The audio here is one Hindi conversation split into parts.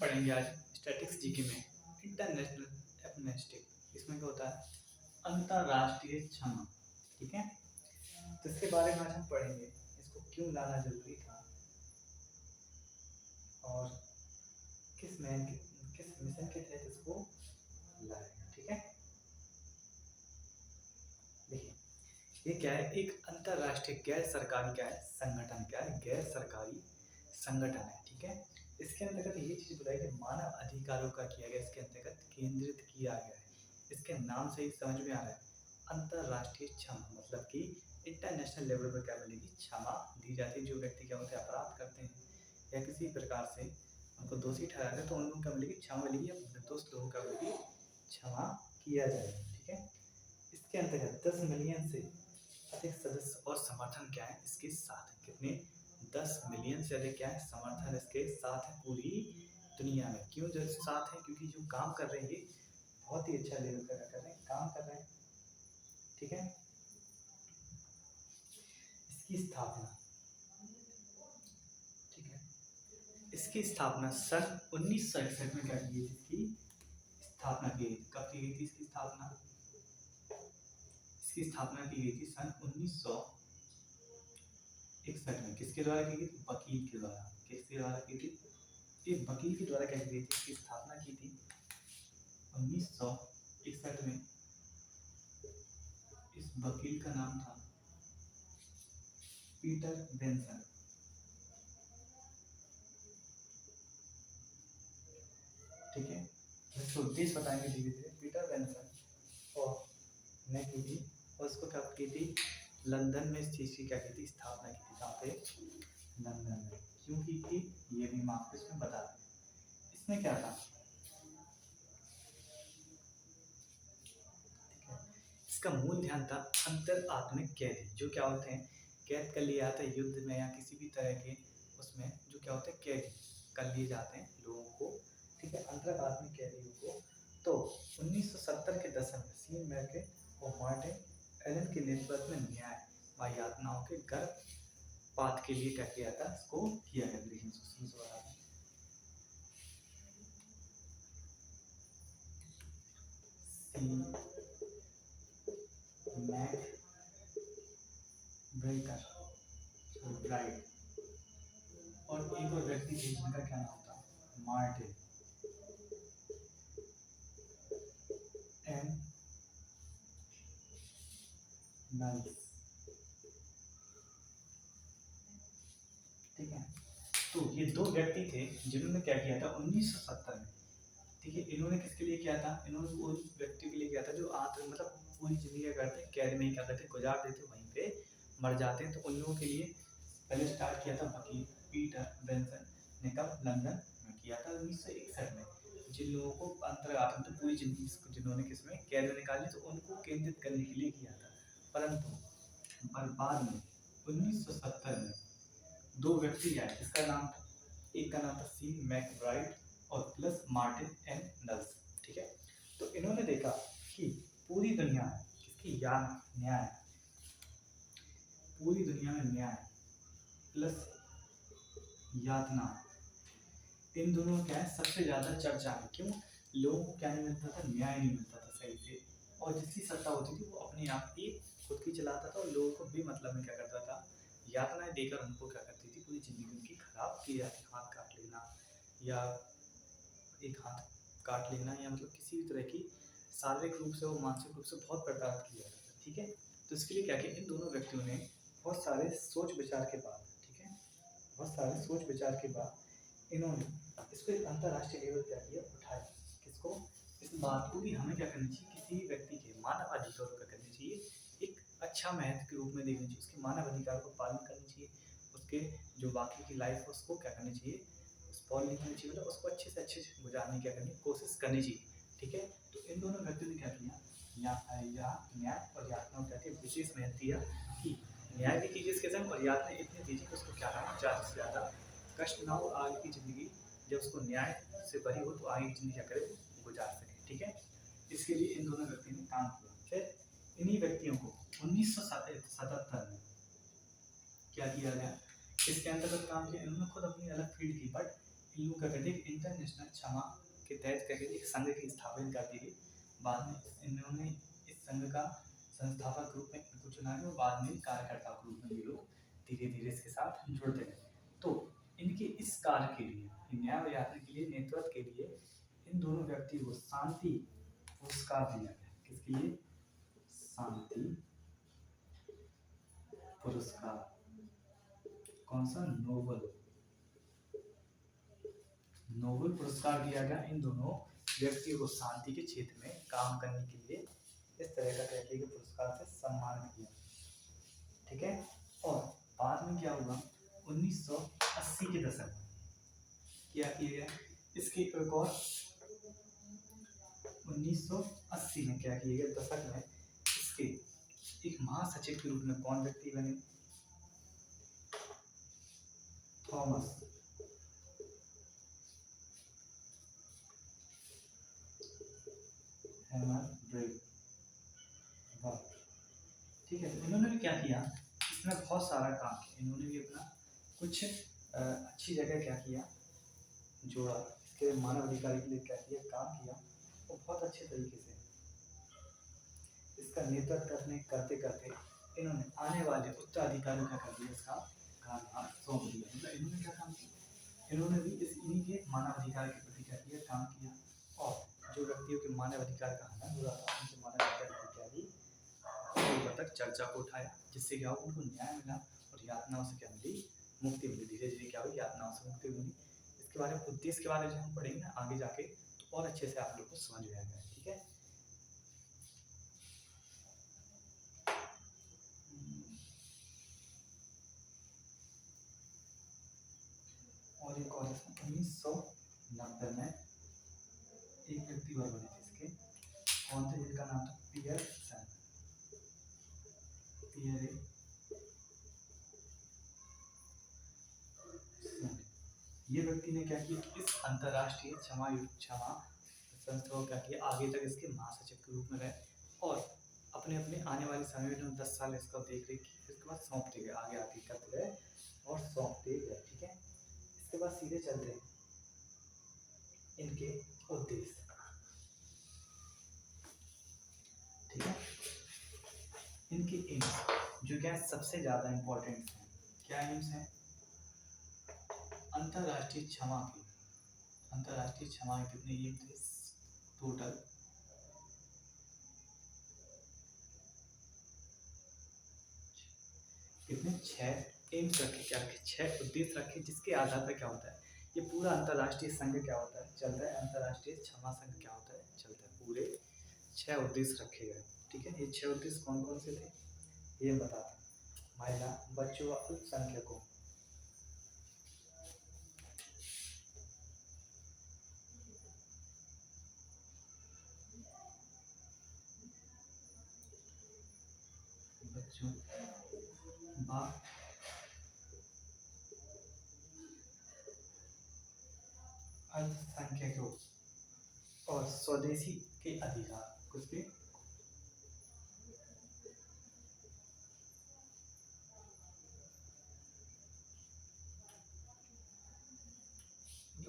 पढ़ेंगे आज स्टैटिक्स जीके में इंटरनेशनल एमनेस्टिक। इसमें क्या होता है? अंतरराष्ट्रीय क्षमा। ठीक है, तो इसके बारे में आज हम पढ़ेंगे, इसको क्यों लाना जरूरी था और किस मिशन के तहत इसको लाया गया। ठीक है, देखिए ये क्या है, एक अंतरराष्ट्रीय गैर सरकारी क्या है संगठन, क्या है गैर सरकारी संगठन है। ठीक है, इसके अंतर्गत ये चीज बताई कि मानव अधिकारों का किया गया, इसके अंतर्गत केंद्रित किया गया है। इसके नाम से ही समझ में आ रहा है, अंतरराष्ट्रीय क्षमा मतलब कि इंटरनेशनल लेवल पर क्या मिलेगी, क्षमा दी जाती है। जो व्यक्ति क्या होते हैं, अपराध करते हैं या किसी प्रकार से उनको दोषी ठहराते हैं तो उनको क्या मिलेगी, क्षमा मिलेगी। या निर्दोष लोगों का मिलेगी, क्षमा किया जाएगा। ठीक है, इसके अंतर्गत 10 मिलियन से अधिक सदस्य और समर्थन क्या है इसके साथ है। कितने? 10 मिलियन से अधिक क्या है समर्थन इसके साथ है पूरी दुनिया में। क्यों जो साथ है? क्योंकि जो काम कर रहे हैं ये बहुत ही अच्छा लेवल का कर रहे हैं, काम कर रहे हैं। ठीक है, इसकी स्थापना, ठीक है, इसकी स्थापना सन 1961 में क्या की गई? इसकी स्थापना की गई। कब की गई थी इसकी स्थापना? इसकी स्थापना की गई थी सन 1961 में। किसके द्वारा की गई थी? वकील के द्वारा। किसके द्वारा की थी? एक वकील के द्वारा क्या की गई थी? इसकी स्थापना की थी 1961 में। इस वकील का नाम था पीटर बेंसन। ठीक है, इसको उद्देश्य बताएंगे धीरे धीरे। पीटर बेंसन और ने की थी, और उसको क्या की थी, लंदन में इस चीज की क्या की थी, स्थापना की थी। कहाँ पे? लंदन में। क्यों की थी ये भी हम आपको इसमें बता दें। इसमें क्या था, इसका मूल ध्यान था अंतर आत्मिक कैदी, जो क्या होते हैं, कैद कर लिए जाते हैं युद्ध में या किसी भी तरह के उसमें, जो क्या होते हैं कैद कर लिए जाते हैं लोगों को। ठीक है, अंतर आत्मिक कैदियों को। तो 1970 के दशक में सीन मैके और मार्टिन एलन के नेतृत्व में न्याय व यातनाओं के गर्भपात के लिए क्या किया था, इसको किया गया। देखिए इसको शुरू से बता दें। मैक ब्रेकर ब्राइट और एक और व्यक्ति थे जिनका क्या नाम था, मार्टिन एन नल्स। ठीक है, तो ये दो व्यक्ति थे जिन्होंने क्या किया था 1970 में। ठीक है, इन्होंने किसके लिए किया था? इन्होंने उन व्यक्ति के लिए किया था जो मतलब पूरी जिंदगी क्या करते हैं, कैद में ही क्या करते हैं, गुजार देते, वहीं पे मर जाते हैं। तो उन लोगों के लिए पहले स्टार्ट किया था वकील पीटर बेंसन ने। कब? लंदन में किया था 1961 में। जिन लोगों को अंतर्घात तो पूरी जिंदगी जिन्होंने किसमें कैद में निकाली, तो उनको केंद्रित करने के लिए किया था। परंतु बाद में 1970 में दो व्यक्ति आए, जिसका नाम था, एक का नाम था सी मैकब्राइट और प्लस मार्टिन एन नल्स। ठीक है, तो इन्होंने देखा कि पूरी दुनिया में किसकी न्याय, पूरी दुनिया में न्याय प्लस यातना, इन दोनों क्या है सबसे ज्यादा चर्चा है। क्यों? लोगों को क्या नहीं मिलता था, न्याय नहीं मिलता था सही से। और जिसकी सत्ता होती थी वो अपने आप ही खुद की चलाता था और लोगों को भी मतलब में क्या करता था, यातनाएं देकर उनको क्या करती थी, पूरी जिंदगी उनकी खराब की जाती। हाथ काट लेना या एक हाथ काट लेना या मतलब किसी भी तरह की शारीरिक रूप से और मानसिक रूप से बहुत प्रताड़ित किया जाता है। ठीक है, तो इसके लिए क्या किया, इन दोनों व्यक्तियों ने बहुत सारे सोच विचार के बाद, ठीक है, बहुत सारे सोच विचार के बाद इन्होंने इसको एक अंतर्राष्ट्रीय लेवल क्या किया, उठाया। किसको? इस बात को कि हमें क्या करनी चाहिए, किसी भी व्यक्ति के मानव अधिकारों का करनी चाहिए एक अच्छा महत्व के रूप में देखनी चाहिए। उसके मानव अधिकार को पालन करनी चाहिए, उसके जो बाकी की लाइफ है उसको क्या करनी चाहिए, स्पॉइल नहीं करनी चाहिए, मतलब उसको अच्छे से अच्छे गुजारने की क्या करनी कोशिश करनी चाहिए। ठीक है, तो इन दोनों व्यक्तियों ने क्या किया, न्याय और यातना कहते हैं विशेष मेहनत दिया कि न्याय भी कीजिए इसके संग और यातना इतनी दीजिए कि उसको क्या ना ज़्यादा से ज़्यादा कष्ट ना हो। आगे की ज़िंदगी जब उसको न्याय से भरी हो तो आगे की ज़िंदगी क्या करे, गुजार सके। ठीक है, इसके लिए इन दोनों व्यक्तियों ने काम किया। फिर इन्हीं व्यक्तियों को 1977 में क्या किया गया, इसके अंतर्गत काम किया। इन्होंने खुद अपनी अलग फील्ड की, बट यूँ क्या करते एक इंटरनेशनल क्षमा के तहत करके एक संघ की स्थापना कर दी गई। बाद में इन्होंने इस संघ का संस्थापक रूप में इनको चुना गया और बाद में कार्यकर्ता के रूप में ये लोग धीरे धीरे इसके साथ जुड़ते गए। तो इनके इस कार्य के लिए, न्याय यात्रा के लिए, नेतृत्व के लिए इन दोनों व्यक्ति को शांति पुरस्कार दिया गया। किसके लिए? शांति पुरस्कार। कौन सा? नोबेल पुरस्कार दिया गया इन दोनों व्यक्तियों को शांति के क्षेत्र में काम करने के लिए। इस तरह का कहते हैं पुरस्कार से सम्मान किया। ठीक है। और बाद में क्या हुआ? 1980 के दशक में क्या किया गया? इसके एक और 1980 में क्या किया गया? दशक में इसके एक महासचिव के रूप में कौन व्यक्ति बने? Thomas Henry. ठीक है। इन्होंने भी क्या किया? इसमें बहुत सारा काम किया। इन्होंने भी अपना कुछ अच्छी जगह क्या किया? जोड़ा। इसके मानव अधिकार के लिए क्या किया? काम किया। और बहुत अच्छे तरीके से इसका नेतृत्व करते करते इन्होंने आने वाले उत्तराधिकारियों का कर दिया, इसका काम सौंप दिया। मतलब इन्होंने क्या काम किया? इन्होंने भी इन्हीं के मानव अधिकार के प्रति क्या किया? काम किया। और जो व्यक्तियों के मानव अधिकार का हनन हो रहा था उनके मानव अधिकार की क्या दी? तक चर्चा को उठाया, जिससे क्या उनको न्याय मिला और यातनाओं से क्या मिली? मुक्ति मिली। धीरे धीरे क्या हुई? यातनाओं से मुक्ति मिली। इसके बारे में, उद्देश्य के बारे में हम पढ़ेंगे ना आगे जाके, तो और अच्छे से आप लोग को समझ में आएगा। ठीक है। और एक और 1990 में एक व्यक्ति और बने थे इसके। कौन थे? जिनका नाम था पियरसन। ये व्यक्ति ने क्या किया? इस अंतर्राष्ट्रीय क्षमा संस्था को क्या किया? आगे तक इसके महासचिव के रूप में रहे और अपने अपने आने वाले समय में 10 साल इसका देख रेख की। इसके बाद सौंपते गए, आगे आगे करते गए और सौंपते गए। ठीक है। इसके बाद सीधे चलते हैं इनके उद्देश्य। ठीक है। इनके एम्स जो क्या सबसे ज्यादा इंपॉर्टेंट है। क्या एम्स है? अंतर्राष्ट्रीय क्षमा की। अंतर्राष्ट्रीय क्षमा के कितने एम थे टोटल? कितने? 6 एम्स रखे। क्या रखे? 6 उद्देश्य रखे, जिसके आधार पर क्या होता है? ये पूरा अंतर्राष्ट्रीय संघ क्या होता है? चलता है। अंतर्राष्ट्रीय क्षमा संघ क्या होता है? चलता है। पूरे 6 उद्देश्य रखे गए। ठीक है। ये 6 उद्देश्य कौन कौन से थे ये बताते हैं। महिला, बच्चों व अल्पसंख्यकों, बच्चों व अल्पसंख्यकों और स्वदेशी के अधिकार। कुछ भी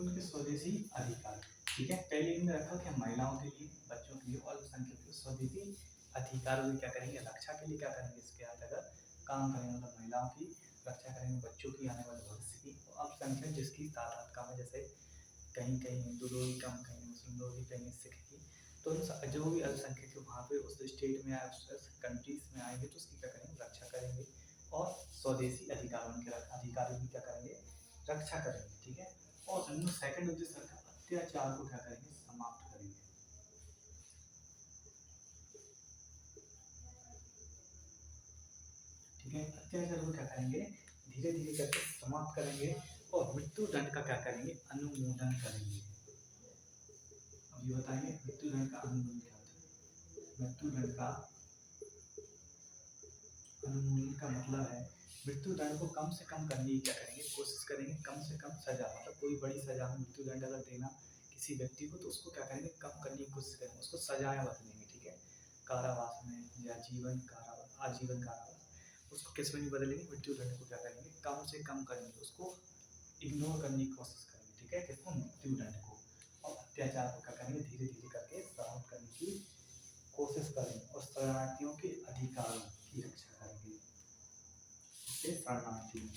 उनके स्वदेशी अधिकार। ठीक है। पहले इनमें रखा क्या? महिलाओं के लिए, बच्चों के लिए और अल्पसंख्यकों के स्वदेशी अधिकारों की क्या करेंगे? रक्षा के लिए क्या करेंगे? इसके अंतर्गत काम करेंगे। मतलब महिलाओं की रक्षा करेंगे, बच्चों की आने वाले भविष्य की, और अल्पसंख्यक जिसकी तादाद कम है, जैसे कहीं कहीं हिंदू लोग ही कम, कहीं मुस्लिम लोग ही, कहीं सिख की, तो जो भी अल्पसंख्यक वहाँ पे उस स्टेट में आए, उस कंट्रीज में आएंगे, तो उसकी क्या करेंगे? रक्षा करेंगे। और स्वदेशी अधिकारों के अधिकारों की क्या करेंगे? रक्षा करेंगे। ठीक है। और इनमें सेकंड उद्देश्य रखा अत्याचार को क्या करेंगे? समाप्त करेंगे। ठीक है। अत्याचार को क्या करेंगे? धीरे धीरे करके समाप्त करेंगे। और मृत्यु दंड का क्या करेंगे? अनुमोदन करेंगे। अब ये बताएंगे मृत्यु दंड का अनुमोदन क्या होता है। मृत्यु दंड का अनुमोदन का मतलब है मृत्यु दंड को कम से कम करने की क्या करेंगे? कोशिश करेंगे। कम से कम सजा, मतलब कोई बड़ी सजा में मृत्यु दंड अगर देना किसी व्यक्ति को, तो उसको क्या करेंगे? कम करने की कोशिश करेंगे, उसको सजाएं बदलेंगे। ठीक है। कारावास में या जीवन कारावास, आजीवन कारावास, उसको किस में नहीं बदलेंगे? मृत्यु दंड को क्या करेंगे? कम से कम करेंगे, उसको इग्नोर करने की कोशिश करेंगे। ठीक ठीक है, किसको, मृत्युदंड को। और अत्याचार को क्या करेंगे, धीरे धीरे करके समाप्त करने की कोशिश करेंगे और शरणार्थियों के अधिकारों की रक्षा करेंगे। इससे शरणार्थी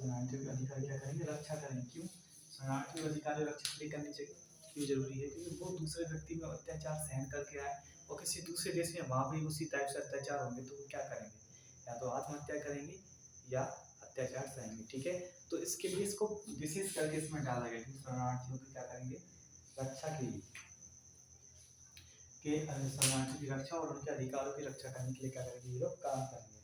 शरणार्थियों के अधिकार क्या करेंगे, रक्षा करेंगे। क्यों शरणार्थियों के अधिकार रक्षा इसलिए करनी चाहिए, क्यों जरूरी है, क्योंकि वो दूसरे व्यक्ति में अत्याचार सहन करके आए और किसी दूसरे देश में वहाँ भी उसी टाइप से अत्याचार होंगे तो वो क्या करेंगे, या तो आत्महत्या करेंगे या अत्याचार सहेंगे। ठीक है, तो इसके लिए इसको विशेष करके इसमें डाला गया कि शरणार्थियों की क्या करेंगे, रक्षा के लिए, के शरणार्थियों की रक्षा और उनके अधिकारों की रक्षा करने के लिए क्या करेंगे, ये लोग काम करेंगे।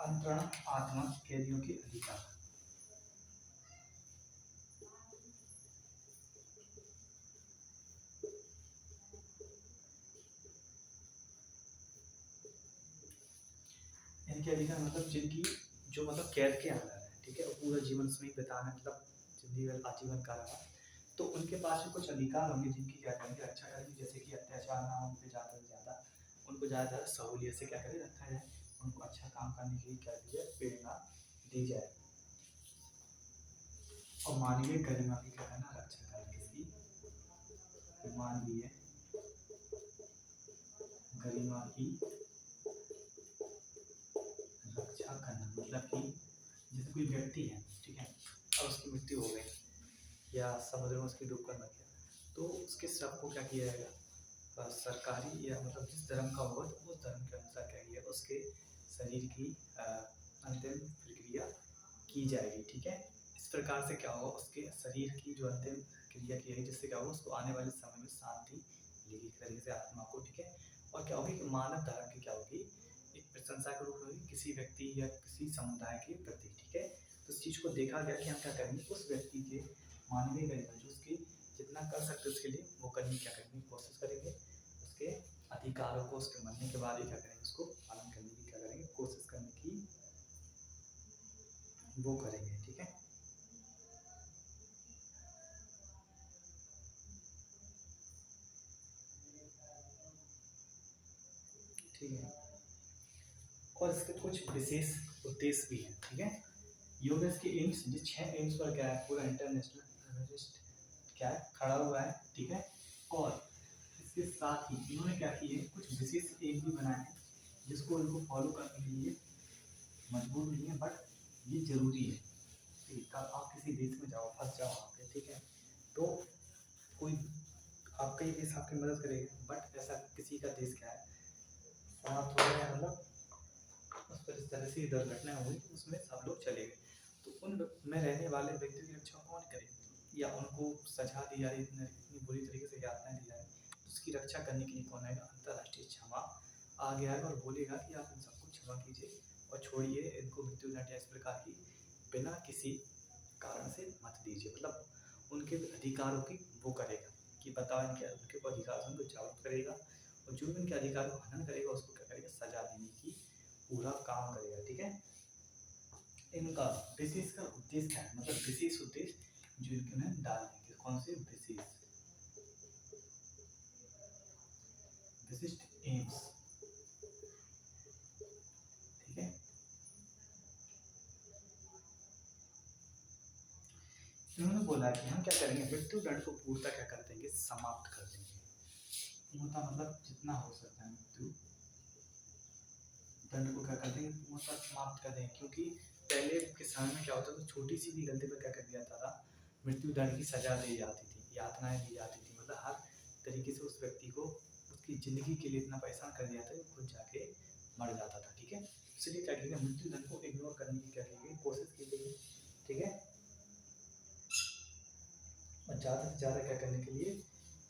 अंतरण आत्मा कैदियों के अधिकार, इनके अधिकार मतलब जिनकी जो मतलब कैद के अंदर है, ठीक है, पूरा जीवन उसमें ही बिताना, मतलब जिंदगी भर आजीवन कारावास, तो उनके पास भी कुछ अधिकार होंगे जिनकी क्या करेंगे, रक्षा करेंगे। जैसे कि अत्याचार ना हो उन पर ज़्यादा से ज़्यादा, उनको ज़्यादा से ज़्यादा सहूलियत से क्या करें, रखा जाए, उनको अच्छा काम करने के लिए क्या दी जाए, प्रेरणा दी जाए। और मानवीय गरिमा की क्या करना, रक्षा करें, किसकी, मानवीय गरिमा की रक्षा करना, मतलब कि जैसे कोई व्यक्ति है, ठीक है, और उसकी मृत्यु हो गई या समुद्र में उसकी डूब कर मर गया, तो उसके शव को क्या किया जाएगा, सरकारी या मतलब जिस धर्म का होगा तो उस धर्म के अनुसार क्या किया, उसके शरीर की अंतिम प्रक्रिया की जाएगी। ठीक है, इस प्रकार से क्या होगा, उसके शरीर की जो अंतिम क्रिया की जाएगी, जिससे क्या होगा, उसको आने वाले समय में शांति मिलेगी एक तरीके से आत्मा को। ठीक है, और क्या होगी कि मानव धर्म की क्या होगी, एक प्रशंसा के रूप में होगी किसी व्यक्ति या किसी समुदाय के प्रति। ठीक है, तो इस चीज़ को देखा गया कि हम क्या करेंगे, उस व्यक्ति के मानवीय गरिमा जो उसकी जितना कर सकते उसके लिए वो करने की क्या करेंगे, कोशिश करेंगे। उसके अधिकारों को उसके मरने के बाद ही क्या करेंगे, उसको पालन करने की क्या करेंगे, कोशिश करने की वो करेंगे। ठीक है, ठीक है, और इसके कुछ विशेष उद्देश्य भी हैं। ठीक है, योग इसके एम्स, जो 6 एम्स पर क्या है, पूरा इंटरनेशनल क्या है, खड़ा हुआ है। ठीक है, और इसके साथ ही इन्होंने क्या किए, कुछ विशेष एम भी बनाए हैं जिसको इनको फॉलो करने के लिए मजबूर नहीं है, बट ये जरूरी है। ठीक है, आप किसी देश में जाओ, फंस जाओ वहाँ पे, ठीक है, तो कोई आपका ही देश आपकी मदद करेगा, बट ऐसा किसी का देश क्या है समाप्त हो गया, मतलब उस पर इस तरह से दुर्घटना हुई तो उसमें सब लोग चले गए, तो उन में रहने वाले व्यक्ति की रक्षा कौन करे, या उनको सजा दी जा रही इतनी बुरी तरीके से यातनाएं दी जा रही, तो उसकी रक्षा करने के लिए कौन आएगा, अंतर्राष्ट्रीय क्षमा आ गया है और बोलेगा कि आप इन सबको क्षमा कीजिए और छोड़िए, इनको मृत्युदंड या इस प्रकार की बिना किसी कारण से मत दीजिए, मतलब उनके अधिकारों की वो करेगा कि बताओ इनके उनके ऊपर अधिकार से उनको जागरूक करेगा, और जो भी इनके अधिकार का हनन करेगा उसको क्या करेगा, सजा देने की पूरा काम करेगा। ठीक है, इनका विशेष का उद्देश्य क्या है, मतलब विशेष उद्देश्य जो इनके में डाल देंगे, कौन से विशेष विशिष्ट एम्स। ठीक है, इन्होंने बोला कि हम क्या करेंगे, मृत्युदंड को पूर्णतः क्या कर देंगे, समाप्त कर देंगे। पूर्णतः मतलब जितना हो सकता है मृत्यु दंड को क्या कर देंगे, पूर्णतः समाप्त कर देंगे, क्योंकि पहले के समय में क्या होता था, छोटी सी भी गलती पर क्या कर दिया जाता था, मृत्यु दंड की सजा दी जाती थी, यातनाएं दी जाती थी, मतलब हर तरीके से उस व्यक्ति को उसकी जिंदगी के लिए इतना परेशान कर दिया था कि खुद जाके मर जाता था। ठीक है, इसलिए क्या किया, मृत्यु दंड को इग्नोर करने की क्या की गई, कोशिश की गई। ठीक है, और ज़्यादा से ज़्यादा क्या करने के लिए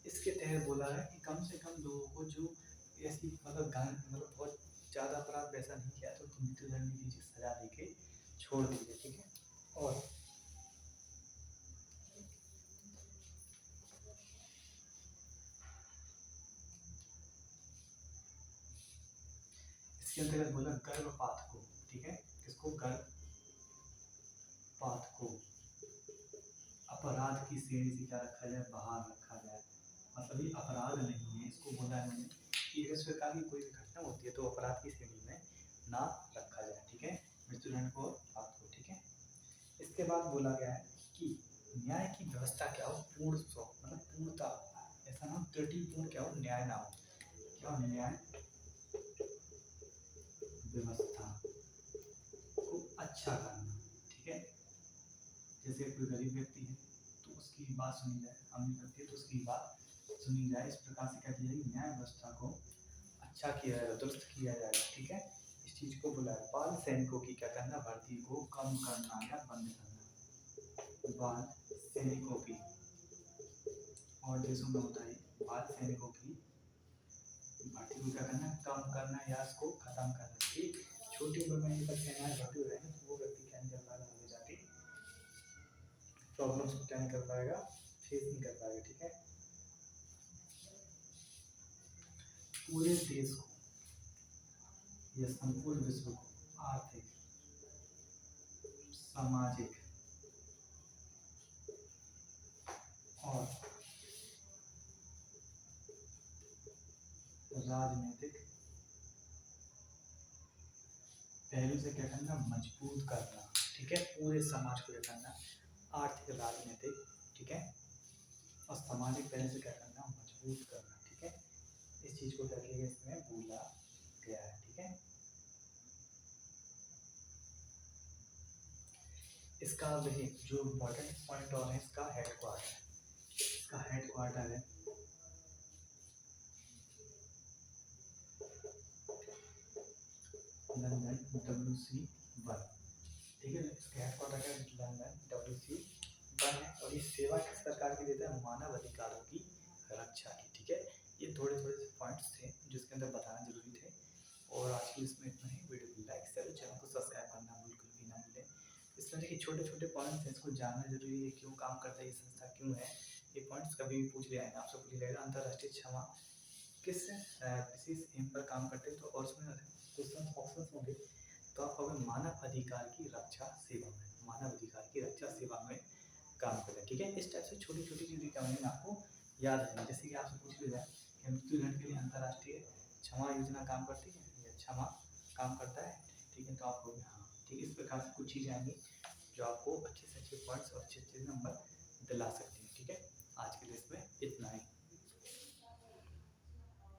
इसके तहत बोला है कि कम से कम लोगों को जो ऐसी मतलब मतलब बहुत ज़्यादा अपराध वैसा नहीं किया तो मृत्युदंड भी दीजिए, सजा दे के छोड़ दीजिए। ठीक है, और इसके अंतर्गत बोला गर्भपात को, ठीक है, किसको, गर्भपात को अपराध की श्रेणी से क्या रखा जाए, बाहर रखा जाए, मतलब ये अपराध नहीं है, इसको बोला है मैंने कि इस प्रकार की कोई भी घटना होती है तो अपराध की श्रेणी में ना रखा जाए, ठीक है, मृत्युदंड को, अपराध को, ठीक है। इसके बाद बोला गया है कि न्याय की व्यवस्था क्या हो, पूर्ण मतलब पूर्णता, ऐसा ना त्रुटिपूर्ण क्या हो, न्याय ना हो, क्या हो, न्याय व्यवस्था को अच्छा करना, ठीक है। जैसे कोई गरीब व्यक्ति है तो उसकी बात सुनी जाए, अमीर व्यक्ति है तो उसकी बात सुनी जाए, इस प्रकार से क्या किया जाएगी, न्याय व्यवस्था को अच्छा किया जाएगा, दुरुस्त किया जाएगा, ठीक है। इस चीज को बुलाया। बाल सैनिकों की क्या करना, भर्ती को कम करना या बंद करना, बाल सैनिकों की, और देशों में होता है बाल सैनिकों की भर्ती को क्या करना, कम करना या इसको खत्म करना, ठीक। छोटी उम्र में ये सब सेनाएं भर्ती हो जाएंगे तो वो व्यक्ति क्या नहीं कर पाएगा, आगे जाके प्रॉब्लम्स को क्या नहीं कर पाएगा, फेस नहीं कर पाएगा, ठीक है। पूरे देश को या संपूर्ण विश्व को आर्थिक, सामाजिक और राजनीतिक पहलू से क्या करना, मजबूत करना, ठीक है। पूरे समाज को क्या करना, आर्थिक, राजनीतिक, ठीक है, और सामाजिक पहलू से क्या करना, मजबूत करना, ठीक है। इस चीज को क्या किया गया, इसमें बोला गया है, ठीक है। इसका वही जो इम्पोर्टेंट पॉइंट और है, इसका हेडक्वार्टर है लंदन WC1, ठीक है। इसका हेडक्वार्टर है लंदन WC1 है, और ये सेवा किस प्रकार की देता है, मानव अधिकारों की रक्षा की, ठीक है। ये थोड़े थोड़े से पॉइंट्स थे जिसके अंदर बताना जरूरी थे, और आज की इसमें इतना ही। वीडियो को लाइक शेयर, चैनल को सब्सक्राइब करना बिल्कुल भी ना भूलें। इसमें देखिए छोटे छोटे पॉइंट्स हैं, इसको जानना जरूरी है, क्यों काम करता है ये संस्था, क्यों है, ये पॉइंट्स कभी भी पूछ लिया है आपसे, पूछ लिया अंतर्राष्ट्रीय क्षमा किस विशेष एम पर काम करते हैं, तो और उसमें क्वेश्चन ऑप्शन होंगे, तो आप कहोगे मानव अधिकार की रक्षा सेवा में, मानव अधिकार की रक्षा सेवा में काम करें, ठीक है। इस टाइप से छोटी छोटी चीज़ें क्या होंगी आपको याद रखना। जैसे कि आपसे पूछ लिया जाए कि मृत्युदंड के लिए अंतर्राष्ट्रीय क्षमा योजना काम करती है या क्षमा काम करता है, ठीक है, तो आप कहोगे हाँ, ठीक। इस प्रकार से कुछ चीज़ें आएंगी जो आपको अच्छे से अच्छे पॉइंट्स और अच्छे अच्छे नंबर दिला सकती हैं, ठीक है। आज के लिए इसमें इतना ही।